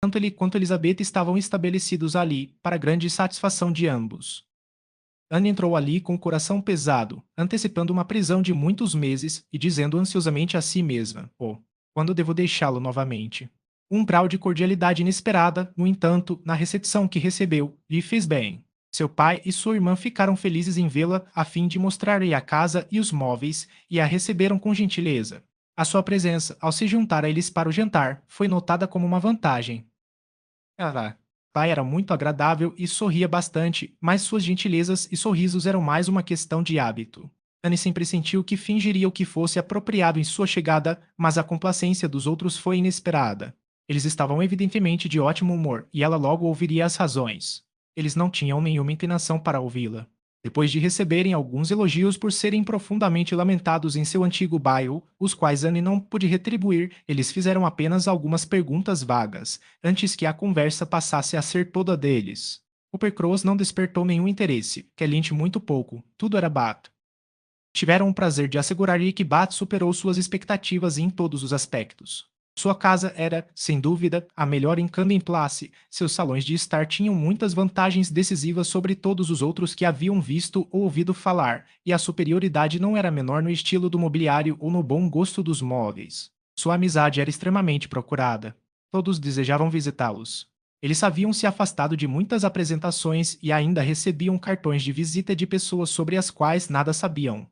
Tanto ele quanto Elizabeth estavam estabelecidos ali, para grande satisfação de ambos. Anne entrou ali com o coração pesado, antecipando uma prisão de muitos meses e dizendo ansiosamente a si mesma: "Oh, quando devo deixá-lo novamente?" Um grau de cordialidade inesperada, no entanto, na recepção que recebeu, lhe fez bem. Seu pai e sua irmã ficaram felizes em vê-la a fim de mostrar-lhe a casa e os móveis e a receberam com gentileza. A sua presença, ao se juntar a eles para o jantar, foi notada como uma vantagem. Ela pai era muito agradável e sorria bastante, mas suas gentilezas e sorrisos eram mais uma questão de hábito. Anne sempre sentiu que fingiria o que fosse apropriado em sua chegada, mas a complacência dos outros foi inesperada. Eles estavam evidentemente de ótimo humor, e ela logo ouviria as razões. Eles não tinham nenhuma inclinação para ouvi-la. Depois de receberem alguns elogios por serem profundamente lamentados em seu antigo bairro, os quais Anne não pôde retribuir, eles fizeram apenas algumas perguntas vagas, antes que a conversa passasse a ser toda deles. Uppercross não despertou nenhum interesse, Kellynch muito pouco, tudo era Bath. Tiveram o prazer de assegurar-lhe que Bath superou suas expectativas em todos os aspectos. Sua casa era, sem dúvida, a melhor em Camden Place. Seus salões de estar tinham muitas vantagens decisivas sobre todos os outros que haviam visto ou ouvido falar, e a superioridade não era menor no estilo do mobiliário ou no bom gosto dos móveis. Sua amizade era extremamente procurada. Todos desejavam visitá-los. Eles haviam se afastado de muitas apresentações e ainda recebiam cartões de visita de pessoas sobre as quais nada sabiam.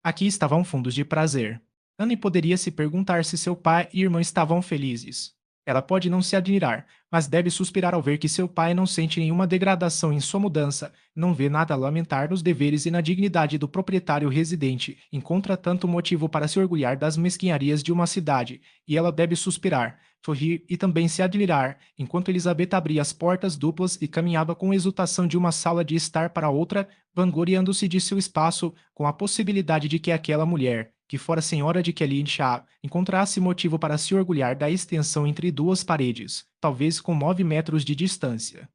Aqui estavam fundos de prazer. Anne poderia se perguntar se seu pai e irmã estavam felizes. Ela pode não se admirar, mas deve suspirar ao ver que seu pai não sente nenhuma degradação em sua mudança, não vê nada a lamentar nos deveres e na dignidade do proprietário residente, encontra tanto motivo para se orgulhar das mesquinharias de uma cidade, e ela deve suspirar, sorrir e também se admirar, enquanto Elizabeth abria as portas duplas e caminhava com exultação de uma sala de estar para outra, vangloriando-se de seu espaço, com a possibilidade de que aquela mulher, que fora senhora de Kellynch, encontrasse motivo para se orgulhar da extensão entre duas paredes, talvez com 9 metros de distância.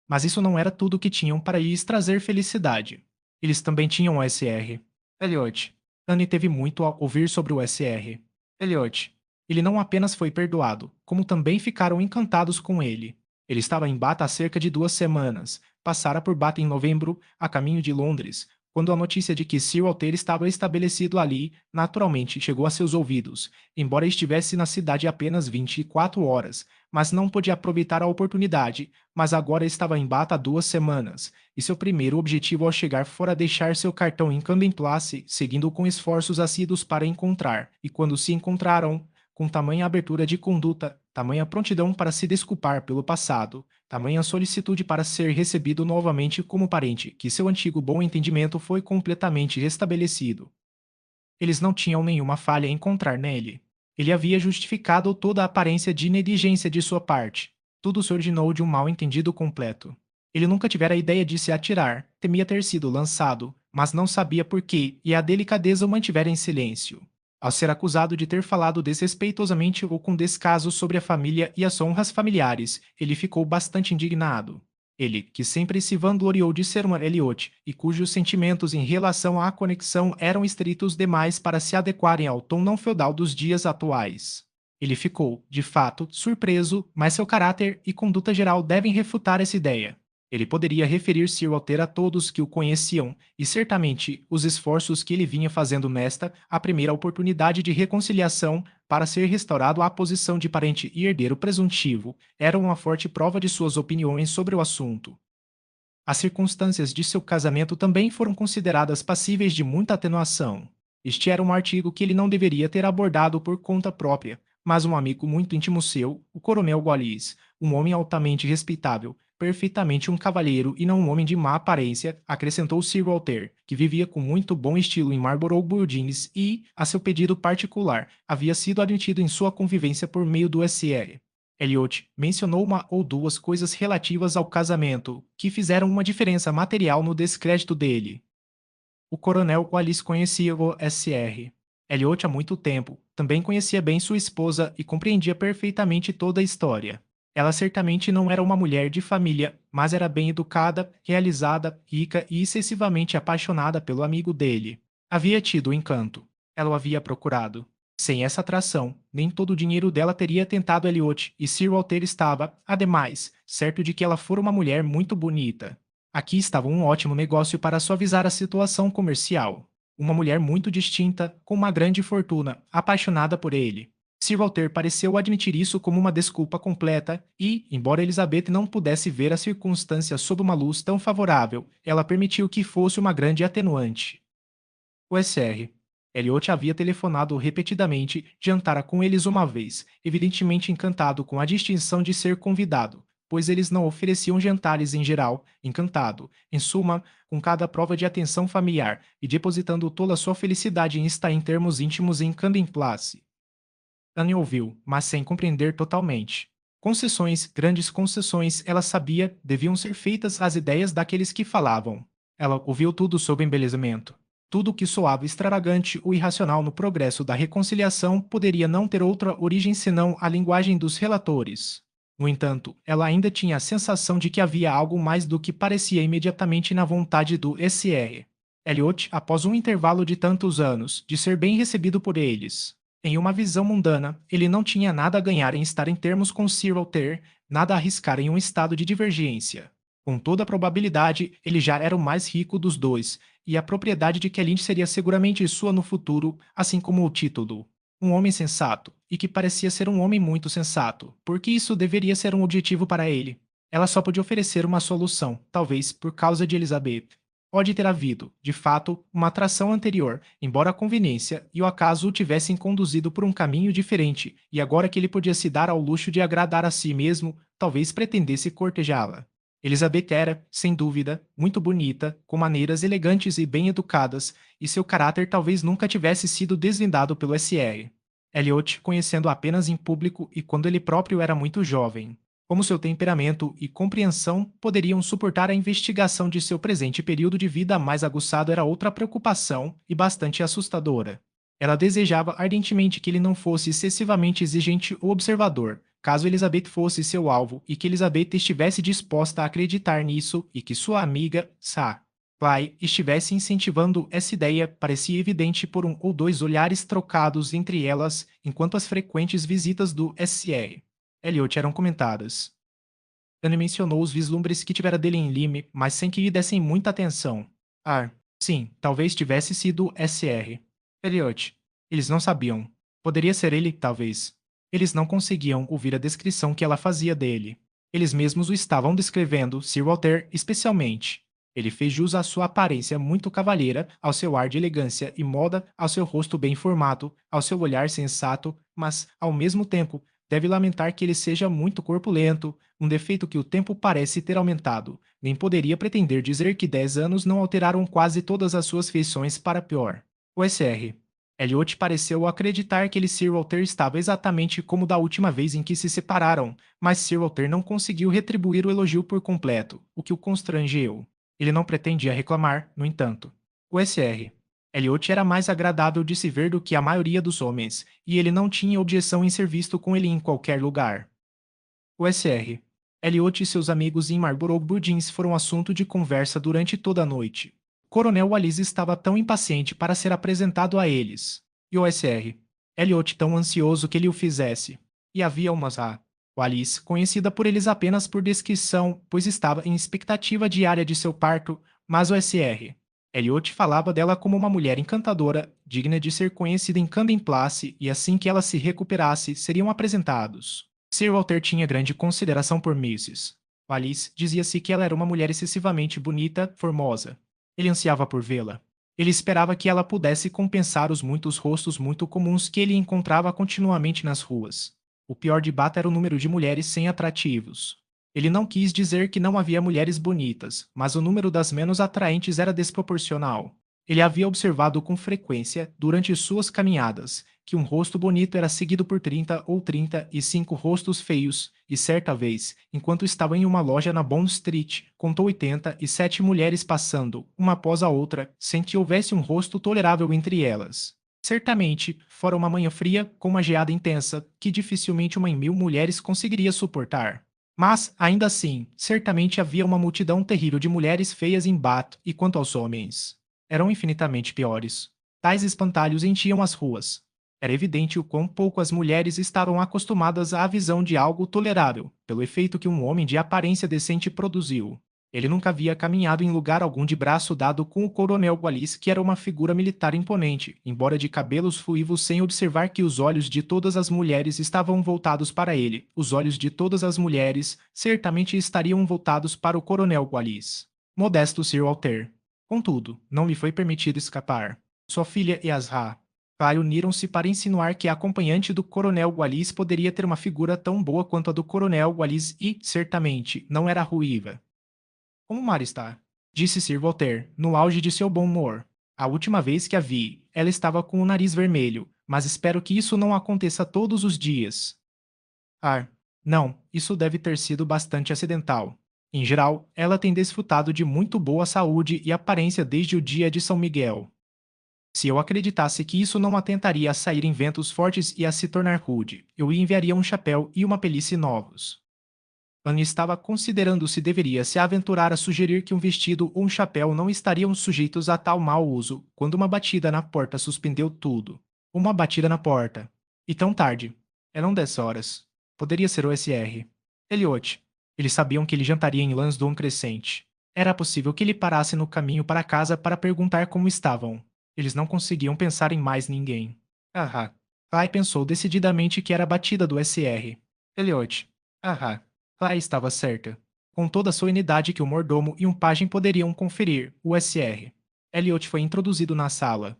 Mas isso não era tudo o que tinham para lhes trazer felicidade. Eles também tinham o SR. Elliot. Anne teve muito a ouvir sobre o SR. Elliot. Ele não apenas foi perdoado, como também ficaram encantados com ele. Ele estava em Bath há cerca de 2 semanas. Passara por Bath em novembro, a caminho de Londres, quando a notícia de que Sir Walter estava estabelecido ali, naturalmente chegou a seus ouvidos, embora estivesse na cidade apenas 24 horas, mas não podia aproveitar a oportunidade, mas agora estava em Bath há 2 semanas, e seu primeiro objetivo ao chegar fora deixar seu cartão em Camden Place, seguindo com esforços assíduos para encontrar, e quando se encontraram, com tamanha abertura de conduta, tamanha prontidão para se desculpar pelo passado, tamanha solicitude para ser recebido novamente como parente, que seu antigo bom entendimento foi completamente restabelecido. Eles não tinham nenhuma falha a encontrar nele. Ele havia justificado toda a aparência de negligência de sua parte. Tudo se originou de um mal-entendido completo. Ele nunca tivera a ideia de se atirar, temia ter sido lançado, mas não sabia por quê, e a delicadeza o mantivera em silêncio. Ao ser acusado de ter falado desrespeitosamente ou com descaso sobre a família e as honras familiares, ele ficou bastante indignado. Ele, que sempre se vangloriou de ser um Elliot e cujos sentimentos em relação à conexão eram estritos demais para se adequarem ao tom não feudal dos dias atuais. Ele ficou, de fato, surpreso, mas seu caráter e conduta geral devem refutar essa ideia. Ele poderia referir Sir Walter a todos que o conheciam, e certamente os esforços que ele vinha fazendo nesta, a primeira oportunidade de reconciliação, para ser restaurado à posição de parente e herdeiro presuntivo, eram uma forte prova de suas opiniões sobre o assunto. As circunstâncias de seu casamento também foram consideradas passíveis de muita atenuação. Este era um artigo que ele não deveria ter abordado por conta própria, mas um amigo muito íntimo seu, o coronel Wallis, um homem altamente respeitável, perfeitamente um cavalheiro e não um homem de má aparência, acrescentou Sir Walter, que vivia com muito bom estilo em Marlborough Buildings e, a seu pedido particular, havia sido admitido em sua convivência por meio do SR. Elliot mencionou uma ou duas coisas relativas ao casamento, que fizeram uma diferença material no descrédito dele. O coronel Wallis conhecia o SR. Elliot há muito tempo, também conhecia bem sua esposa e compreendia perfeitamente toda a história. Ela certamente não era uma mulher de família, mas era bem educada, realizada, rica e excessivamente apaixonada pelo amigo dele. Havia tido encanto. Ela o havia procurado. Sem essa atração, nem todo o dinheiro dela teria tentado Elliot, e Sir Walter estava, ademais, certo de que ela fora uma mulher muito bonita. Aqui estava um ótimo negócio para suavizar a situação comercial. Uma mulher muito distinta, com uma grande fortuna, apaixonada por ele. Sir Walter pareceu admitir isso como uma desculpa completa e, embora Elizabeth não pudesse ver as circunstâncias sob uma luz tão favorável, ela permitiu que fosse uma grande atenuante. O SR. Elliot havia telefonado repetidamente, jantara com eles uma vez, evidentemente encantado com a distinção de ser convidado, pois eles não ofereciam jantares em geral, encantado, em suma, com cada prova de atenção familiar, e depositando toda a sua felicidade em estar em termos íntimos em Camden Place. Anne ouviu, mas sem compreender totalmente. Concessões, grandes concessões, ela sabia, deviam ser feitas às ideias daqueles que falavam. Ela ouviu tudo sob embelezamento. Tudo que soava extravagante ou irracional no progresso da reconciliação poderia não ter outra origem senão a linguagem dos relatores. No entanto, ela ainda tinha a sensação de que havia algo mais do que parecia imediatamente na vontade do SR. Elliot, após um intervalo de tantos anos, de ser bem recebido por eles. Em uma visão mundana, ele não tinha nada a ganhar em estar em termos com Sir Walter, nada a arriscar em um estado de divergência. Com toda a probabilidade, ele já era o mais rico dos dois, e a propriedade de Kellynch seria seguramente sua no futuro, assim como o título. Um homem sensato, e que parecia ser um homem muito sensato, porque isso deveria ser um objetivo para ele. Ela só podia oferecer uma solução, talvez por causa de Elizabeth. Pode ter havido, de fato, uma atração anterior, embora a conveniência e o acaso o tivessem conduzido por um caminho diferente, e agora que ele podia se dar ao luxo de agradar a si mesmo, talvez pretendesse cortejá-la. Elizabeth era, sem dúvida, muito bonita, com maneiras elegantes e bem educadas, e seu caráter talvez nunca tivesse sido desvendado pelo SR. Elliot, conhecendo-a apenas em público e quando ele próprio era muito jovem. Como seu temperamento e compreensão poderiam suportar a investigação de seu presente período de vida mais aguçado era outra preocupação e bastante assustadora. Ela desejava ardentemente que ele não fosse excessivamente exigente ou observador, caso Elizabeth fosse seu alvo e que Elizabeth estivesse disposta a acreditar nisso e que sua amiga, Sa. Clay, estivesse incentivando essa ideia parecia evidente por um ou dois olhares trocados entre elas enquanto as frequentes visitas do SR. Elliot eram comentadas. Anne mencionou os vislumbres que tivera dele em Lyme, mas sem que lhe dessem muita atenção. Ah, sim, talvez tivesse sido SR. Elliot. Eles não sabiam. Poderia ser ele, talvez. Eles não conseguiam ouvir a descrição que ela fazia dele. Eles mesmos o estavam descrevendo, Sir Walter especialmente. Ele fez jus à sua aparência muito cavalheira, ao seu ar de elegância e moda, ao seu rosto bem formado, ao seu olhar sensato, mas, ao mesmo tempo, deve lamentar que ele seja muito corpulento, um defeito que o tempo parece ter aumentado. Nem poderia pretender dizer que 10 anos não alteraram quase todas as suas feições para pior. O SR. Elliot pareceu acreditar que ele e Sir Walter estava exatamente como da última vez em que se separaram, mas Sir Walter não conseguiu retribuir o elogio por completo, o que o constrangeu. Ele não pretendia reclamar, no entanto. O SR. Elliot era mais agradável de se ver do que a maioria dos homens, e ele não tinha objeção em ser visto com ele em qualquer lugar. O SR. Elliot e seus amigos em Marlborough Buildings foram assunto de conversa durante toda a noite. Coronel Wallis estava tão impaciente para ser apresentado a eles. E o SR. Elliot tão ansioso que ele o fizesse. E havia uma Wallis, conhecida por eles apenas por descrição, pois estava em expectativa diária de seu parto, mas o SR. Elliot falava dela como uma mulher encantadora, digna de ser conhecida em Camden Place, e assim que ela se recuperasse, seriam apresentados. Sir Walter tinha grande consideração por Mrs. Wallis dizia-se que ela era uma mulher excessivamente bonita, formosa. Ele ansiava por vê-la. Ele esperava que ela pudesse compensar os muitos rostos muito comuns que ele encontrava continuamente nas ruas. O pior de Bath era o número de mulheres sem atrativos. Ele não quis dizer que não havia mulheres bonitas, mas o número das menos atraentes era desproporcional. Ele havia observado com frequência, durante suas caminhadas, que um rosto bonito era seguido por 30 ou 35 rostos feios, e certa vez, enquanto estava em uma loja na Bond Street, contou 87 mulheres passando, uma após a outra, sem que houvesse um rosto tolerável entre elas. Certamente, fora uma manhã fria, com uma geada intensa, que dificilmente uma em 1000 mulheres conseguiria suportar. Mas, ainda assim, certamente havia uma multidão terrível de mulheres feias em Bath, e quanto aos homens, eram infinitamente piores. Tais espantalhos enchiam as ruas. Era evidente o quão pouco as mulheres estavam acostumadas à visão de algo tolerável, pelo efeito que um homem de aparência decente produziu. Ele nunca havia caminhado em lugar algum de braço dado com o coronel Wallis, que era uma figura militar imponente, embora de cabelos ruivos, sem observar que os olhos de todas as mulheres estavam voltados para ele. Os olhos de todas as mulheres certamente estariam voltados para o coronel Wallis. Modesto Sir Walter. Contudo, não lhe foi permitido escapar. Sua filha Yasha Pai uniram-se para insinuar que a acompanhante do Coronel Wallis poderia ter uma figura tão boa quanto a do Coronel Wallis e, certamente, não era ruiva. Como Mara está? Disse Sir Walter, no auge de seu bom humor. A última vez que a vi, ela estava com o nariz vermelho, mas espero que isso não aconteça todos os dias. Ah, não, isso deve ter sido bastante acidental. Em geral, ela tem desfrutado de muito boa saúde e aparência desde o dia de São Miguel. Se eu acreditasse que isso não atentaria a sair em ventos fortes e a se tornar rude, eu lhe enviaria um chapéu e uma pelisse novos. Anne estava considerando se deveria se aventurar a sugerir que um vestido ou um chapéu não estariam sujeitos a tal mau uso, quando uma batida na porta suspendeu tudo. Uma batida na porta. E tão tarde. Eram 10 horas. Poderia ser o SR. Elliot. Eles sabiam que ele jantaria em Lansdowne Crescente. Era possível que ele parasse no caminho para casa para perguntar como estavam. Eles não conseguiam pensar em mais ninguém. Ah. Pai pensou decididamente que era a batida do SR. Elliot. Ah. Pai estava certa. Com toda a solenidade que o mordomo e um pajem poderiam conferir, o SR. Elliot foi introduzido na sala.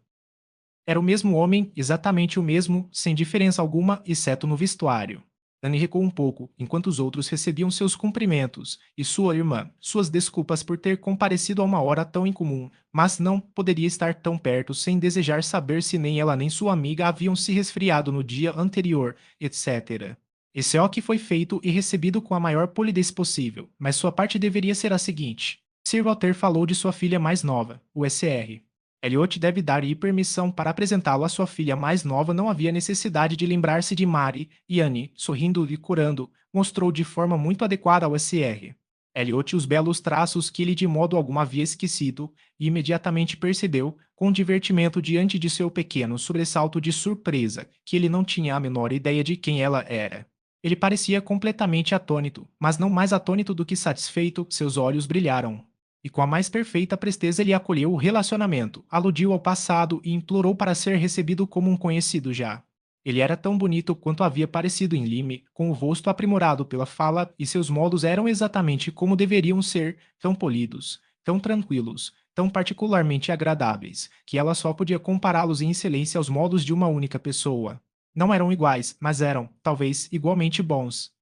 Era o mesmo homem, exatamente o mesmo, sem diferença alguma, exceto no vestuário. Anne recuou um pouco, enquanto os outros recebiam seus cumprimentos, e sua irmã, suas desculpas por ter comparecido a uma hora tão incomum, mas não poderia estar tão perto sem desejar saber se nem ela nem sua amiga haviam se resfriado no dia anterior, etc. Esse é o que foi feito e recebido com a maior polidez possível, mas sua parte deveria ser a seguinte. Sir Walter falou de sua filha mais nova, o SR. Elliot deve dar-lhe permissão para apresentá-lo à sua filha mais nova. Não havia necessidade de lembrar-se de Mary, e Anne, sorrindo e curando, mostrou de forma muito adequada ao SR. Elliot os belos traços que ele de modo algum havia esquecido, e imediatamente percebeu, com divertimento diante de seu pequeno sobressalto de surpresa, que ele não tinha a menor ideia de quem ela era. Ele parecia completamente atônito, mas não mais atônito do que satisfeito, seus olhos brilharam. E com a mais perfeita presteza ele acolheu o relacionamento, aludiu ao passado e implorou para ser recebido como um conhecido já. Ele era tão bonito quanto havia parecido em Lyme, com o rosto aprimorado pela fala, e seus modos eram exatamente como deveriam ser, tão polidos, tão tranquilos, tão particularmente agradáveis, que ela só podia compará-los em excelência aos modos de uma única pessoa. Não eram iguais, mas eram, talvez, igualmente bons.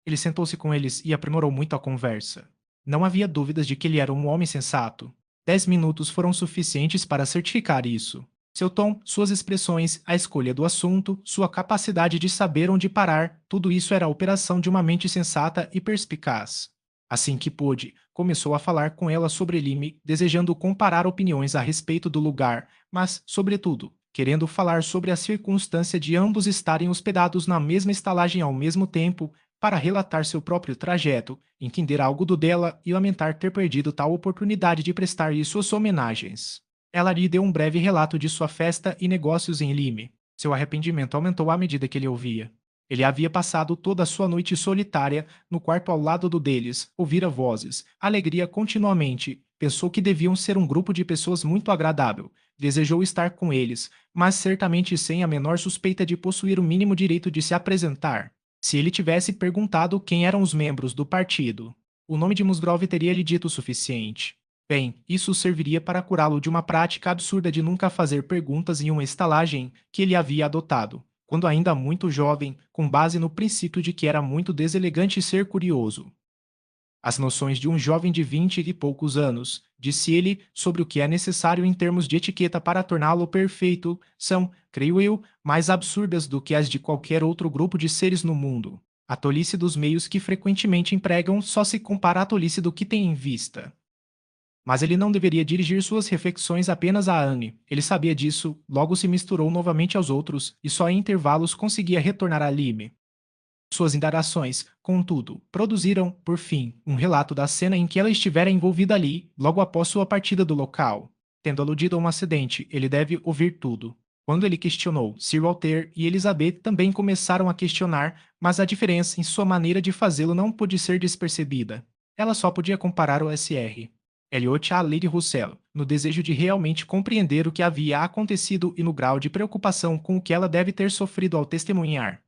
Ele sentou-se com eles e aprimorou muito a conversa. Não havia dúvidas de que ele era um homem sensato. 10 minutos foram suficientes para certificar isso. Seu tom, suas expressões, a escolha do assunto, sua capacidade de saber onde parar, tudo isso era a operação de uma mente sensata e perspicaz. Assim que pôde, começou a falar com ela sobre Lime, desejando comparar opiniões a respeito do lugar, mas, sobretudo, querendo falar sobre a circunstância de ambos estarem hospedados na mesma estalagem ao mesmo tempo, para relatar seu próprio trajeto, entender algo do dela e lamentar ter perdido tal oportunidade de prestar-lhe suas homenagens. Ela lhe deu um breve relato de sua festa e negócios em Lime. Seu arrependimento aumentou à medida que ele ouvia. Ele havia passado toda a sua noite solitária no quarto ao lado do deles, ouvira vozes, alegria continuamente, pensou que deviam ser um grupo de pessoas muito agradável, desejou estar com eles, mas certamente sem a menor suspeita de possuir o mínimo direito de se apresentar. Se ele tivesse perguntado quem eram os membros do partido, o nome de Musgrove teria lhe dito o suficiente. Bem, isso serviria para curá-lo de uma prática absurda de nunca fazer perguntas em uma estalagem que ele havia adotado, quando ainda muito jovem, com base no princípio de que era muito deselegante ser curioso. As noções de um jovem de 20 e poucos anos, disse ele, sobre o que é necessário em termos de etiqueta para torná-lo perfeito, são, creio eu, mais absurdas do que as de qualquer outro grupo de seres no mundo. A tolice dos meios que frequentemente empregam só se compara à tolice do que tem em vista. Mas ele não deveria dirigir suas reflexões apenas a Anne. Ele sabia disso, logo se misturou novamente aos outros, e só em intervalos conseguia retornar a Lyme. Suas indagações, contudo, produziram, por fim, um relato da cena em que ela estivera envolvida ali, logo após sua partida do local. Tendo aludido a um acidente, ele deve ouvir tudo. Quando ele questionou, Sir Walter e Elizabeth também começaram a questionar, mas a diferença em sua maneira de fazê-lo não pôde ser despercebida. Ela só podia comparar o Sr. Elliot à Lady Russell, no desejo de realmente compreender o que havia acontecido e no grau de preocupação com o que ela deve ter sofrido ao testemunhar.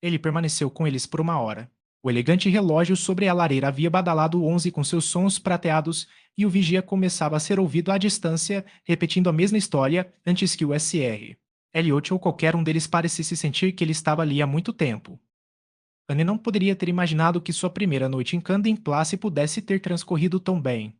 Ele permaneceu com eles por uma hora. O elegante relógio sobre a lareira havia badalado 11 com seus sons prateados, e o vigia começava a ser ouvido à distância, repetindo a mesma história, antes que o Sr. Elliot ou qualquer um deles parecesse sentir que ele estava ali há muito tempo. Anne não poderia ter imaginado que sua primeira noite em Camden Place pudesse ter transcorrido tão bem.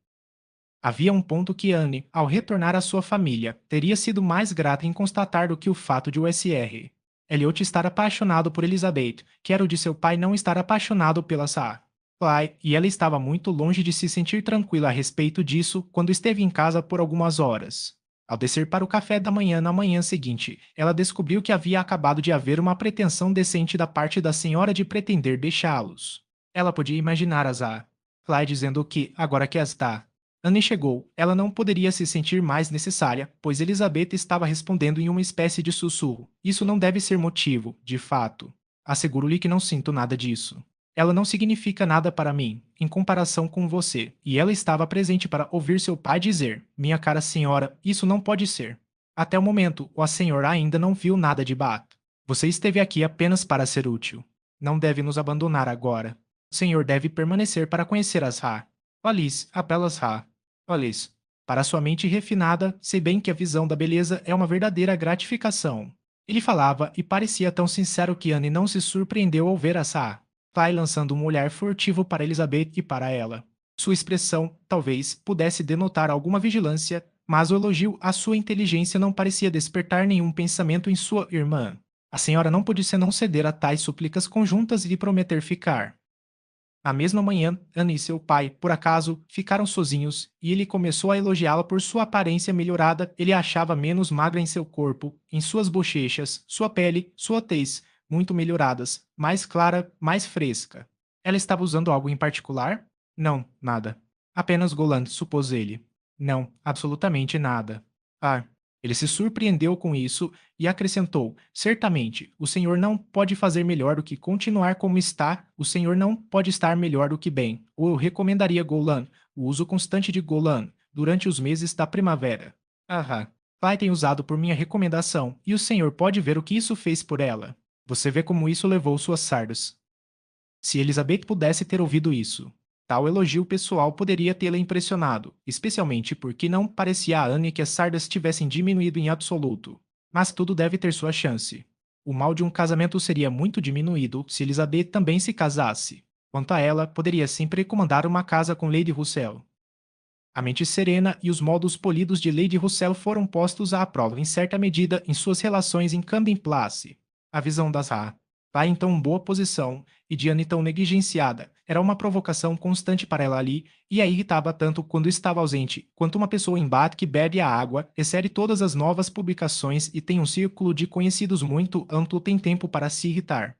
Havia um ponto que Anne, ao retornar à sua família, teria sido mais grata em constatar do que o fato de o Sr. Elliot estar apaixonado por Elizabeth, que era o de seu pai não estar apaixonado pela Sarah. E ela estava muito longe de se sentir tranquila a respeito disso quando esteve em casa por algumas horas. Ao descer para o café da manhã na manhã seguinte, ela descobriu que havia acabado de haver uma pretensão decente da parte da senhora de pretender deixá-los. Ela podia imaginar a Sarah. Clyde dizendo que, agora que está, Anne chegou. Ela não poderia se sentir mais necessária, pois Elizabeth estava respondendo em uma espécie de sussurro. Isso não deve ser motivo, de fato. Asseguro-lhe que não sinto nada disso. Ela não significa nada para mim, em comparação com você, e ela estava presente para ouvir seu pai dizer: Minha cara senhora, isso não pode ser. Até o momento, a senhora ainda não viu nada de Bath. Você esteve aqui apenas para ser útil. Não deve nos abandonar agora. O senhor deve permanecer para conhecer as Ra. Alice, apelas Ra. Alice, para sua mente refinada, sei bem que a visão da beleza é uma verdadeira gratificação. Ele falava e parecia tão sincero que Anne não se surpreendeu ao ver a Sa. Pai lançando um olhar furtivo para Elizabeth e para ela. Sua expressão, talvez, pudesse denotar alguma vigilância, mas o elogio à sua inteligência não parecia despertar nenhum pensamento em sua irmã. A senhora não pôde senão ceder a tais súplicas conjuntas e lhe prometer ficar. Na mesma manhã, Anne e seu pai, por acaso, ficaram sozinhos, e ele começou a elogiá-la por sua aparência melhorada. Ele a achava menos magra em seu corpo, em suas bochechas, sua pele, sua tez, muito melhoradas, mais clara, mais fresca. Ela estava usando algo em particular? Não, nada. Apenas Goland, supôs ele. Não, absolutamente nada. Ah, ele se surpreendeu com isso e acrescentou: Certamente, o senhor não pode fazer melhor do que continuar como está, o senhor não pode estar melhor do que bem. Ou eu recomendaria Golan, o uso constante de Golan, durante os meses da primavera. Aham. Pai tem usado por minha recomendação, e o senhor pode ver o que isso fez por ela. Você vê como isso levou suas sardas. Se Elizabeth pudesse ter ouvido isso, tal elogio pessoal poderia tê-la impressionado, especialmente porque não parecia a Anne que as sardas tivessem diminuído em absoluto. Mas tudo deve ter sua chance. O mal de um casamento seria muito diminuído se Elizabeth também se casasse. Quanto a ela, poderia sempre comandar uma casa com Lady Russell. A mente serena e os modos polidos de Lady Russell foram postos à prova em certa medida em suas relações em Camden Place. A visão das pai em tão boa posição e Diane tão negligenciada era uma provocação constante para ela ali e a irritava tanto quando estava ausente, quanto uma pessoa em Bath que bebe a água, recebe todas as novas publicações e tem um círculo de conhecidos muito amplo tem tempo para se irritar.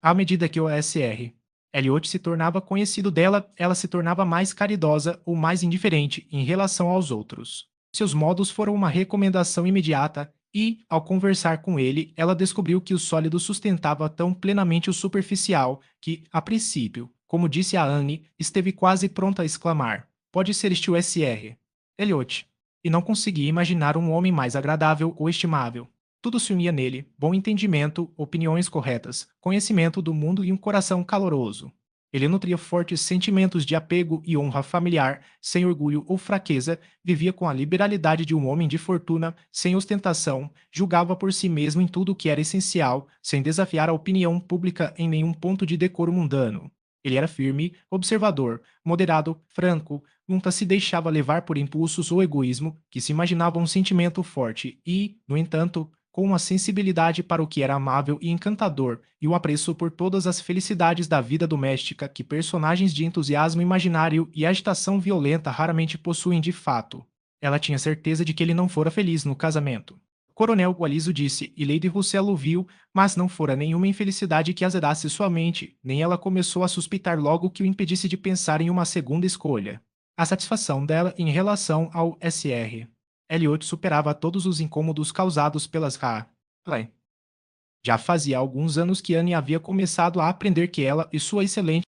À medida que o Sr. Elliot se tornava conhecido dela, ela se tornava mais caridosa ou mais indiferente em relação aos outros. Seus modos foram uma recomendação imediata e, ao conversar com ele, ela descobriu que o sólido sustentava tão plenamente o superficial que, a princípio, como disse a Anne, esteve quase pronta a exclamar: Pode ser este o Sr. Elliot. E não conseguia imaginar um homem mais agradável ou estimável. Tudo se unia nele: bom entendimento, opiniões corretas, conhecimento do mundo e um coração caloroso. Ele nutria fortes sentimentos de apego e honra familiar, sem orgulho ou fraqueza, vivia com a liberalidade de um homem de fortuna, sem ostentação, julgava por si mesmo em tudo o que era essencial, sem desafiar a opinião pública em nenhum ponto de decoro mundano. Ele era firme, observador, moderado, franco, nunca se deixava levar por impulsos ou egoísmo, que se imaginava um sentimento forte e, no entanto, com uma sensibilidade para o que era amável e encantador, e um apreço por todas as felicidades da vida doméstica que personagens de entusiasmo imaginário e agitação violenta raramente possuem de fato. Ela tinha certeza de que ele não fora feliz no casamento. O coronel Gualiso disse, e Lady Russell o viu, mas não fora nenhuma infelicidade que azedasse sua mente, nem ela começou a suspeitar logo que o impedisse de pensar em uma segunda escolha. A satisfação dela em relação ao Sr. Elliot superava todos os incômodos causados pelas Play. Já fazia alguns anos que Anne havia começado a aprender que ela e sua excelente